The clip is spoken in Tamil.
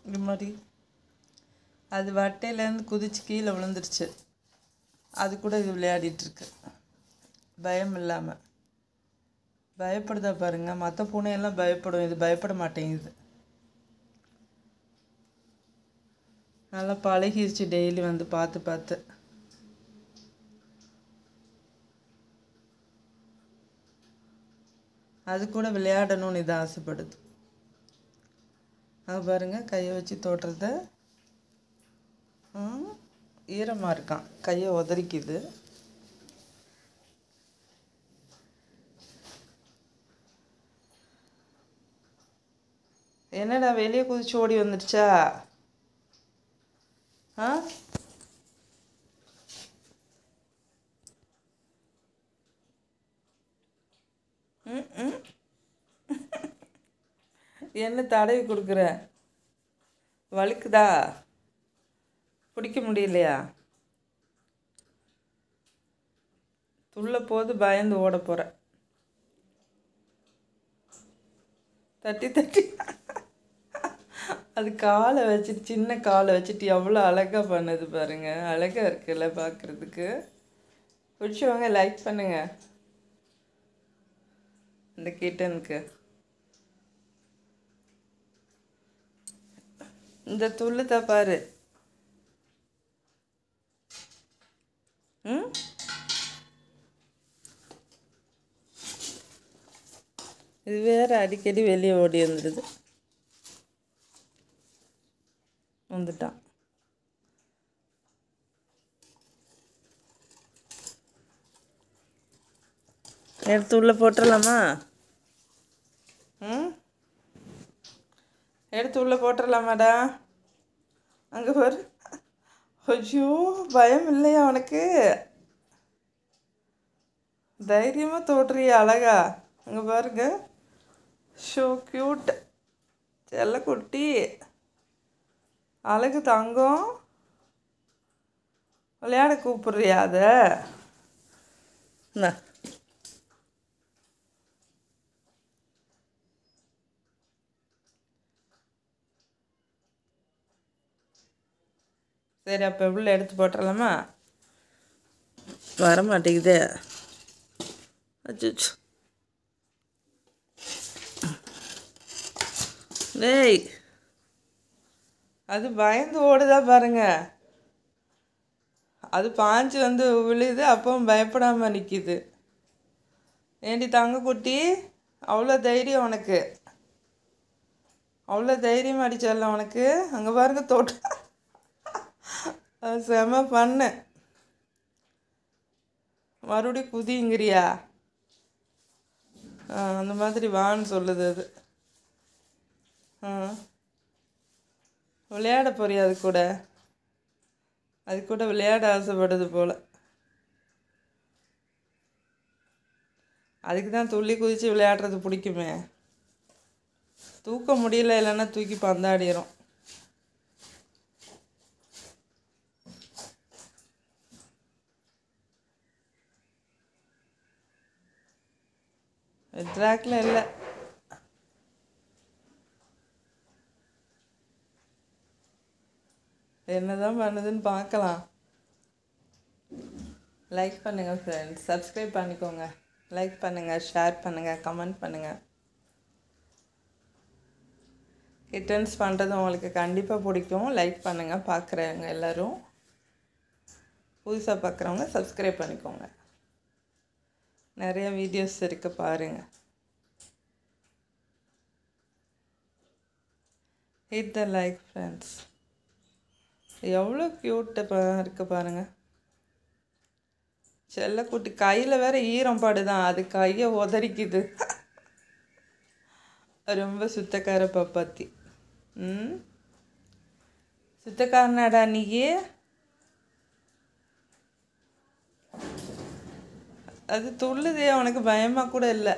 இது மாதிரி அது வட்டையிலேருந்து குதிச்சு கீழே விழுந்துருச்சு. அது கூட இது விளையாடிட்டுருக்கு பயம் இல்லாமல். பயப்படுதா பாருங்கள். மற்ற பூனையெல்லாம் பயப்படும், இது பயப்பட மாட்டேங்குது. நல்லா பழகிருச்சு டெய்லி வந்து பார்த்து பார்த்து. அது கூட விளையாடணும்னு இது ஆசைப்படுது. அது பாருங்கள் கையை வச்சு தோட்டுறத. ஈரமாக இருக்கான், கையை உதறிக்குது. என்னடா வெளியே குதிச்சு ஓடி வந்துடுச்சா? ஆ என்ன தடவி கொடுக்குற? வழுக்குதா? பிடிக்க முடியலையா? துள்ள போது பயந்து ஓட போகிற. தட்டி தட்டி அது காலை வச்சுட்டு, சின்ன காலை வச்சுட்டு எவ்வளோ அழகாக பண்ணுது பாருங்க. அழகாக இருக்குல்ல பார்க்குறதுக்கு. பிடிச்சவங்க லைக் பண்ணுங்க இந்த கிட்டனுக்கு. இந்த துள்ளுதா பாரு. இது வேற அடிக்கடி வெளியே ஓடி வந்துடுது. வந்துட்டான். எடுத்து உள்ளே போட்டுடலாமா? எடுத்து உள்ளே போட்டுடலாமாடா? அங்கே பாரு. ஐயோ, பயம் இல்லையா உனக்கு? தைரியமாக தோட்டுறிய அழகா. அங்கே பாருங்க. ஷோ க்யூட் செல்ல குட்டி, அழகு தங்கம். விளையாட கூப்பிட்றியா அதை? சரி, அப்போ எவ்வளோ எடுத்து போட்டுடலாமா? வர மாட்டேங்குதே. அச்சோ, டேய், அது பயந்து ஓடுதா பாருங்க. அது பாஞ்சு வந்து விழுது, அப்பவும் பயப்படாமல் நிற்கிது. ஏண்டி தங்க குட்டி, அவ்வளோ தைரியம் உனக்கு? அவ்வளோ தைரியம் அடிச்சல உனக்கு? அங்கே பாருங்க தோட்டம். அது செம பண்ணு. மறுபடியும் குதிங்கிறியா? அந்த மாதிரி வான்னு சொல்லுது அது. விளையாட போறியா அது கூட? அது கூட விளையாட ஆசைப்படுது போல். அதுக்கு தான் துள்ளி குதித்து விளையாடுறது பிடிக்குமே. தூக்க முடியல, இல்லைன்னா தூக்கி பந்தாடிடும். ட்ராக்கில் இல்லை. என்னதான் பண்ணுதுன்னு பார்க்கலாம். லைக் பண்ணுங்கள் ஃப்ரெண்ட்ஸ், சப்ஸ்கிரைப் பண்ணிக்கோங்க. லைக் பண்ணுங்கள், ஷேர் பண்ணுங்கள், கமெண்ட் பண்ணுங்கள். கிட்டன்ஸ் பண்ணுறது உங்களுக்கு கண்டிப்பாக பிடிக்கும். லைக் பண்ணுங்கள் பார்க்குறவங்க எல்லோரும். புதுசாக பார்க்குறவங்க சப்ஸ்கிரைப் பண்ணிக்கோங்க. நிறைய வீடியோஸ் இருக்குது பாருங்கள். Hit the like friends. எவ்வளோ க்யூட்டு இருக்குது பாருங்கள். செல்லக்குட்டி கையில் வேற ஈரம் பாடுதான், அது கையை உதறிக்குது. ரொம்ப சுத்தக்கார பாப்பாத்தி. சுத்தக்காரனாடா நீயே? அது துள்ளுதே, உனக்கு பயமாக கூட இல்லை.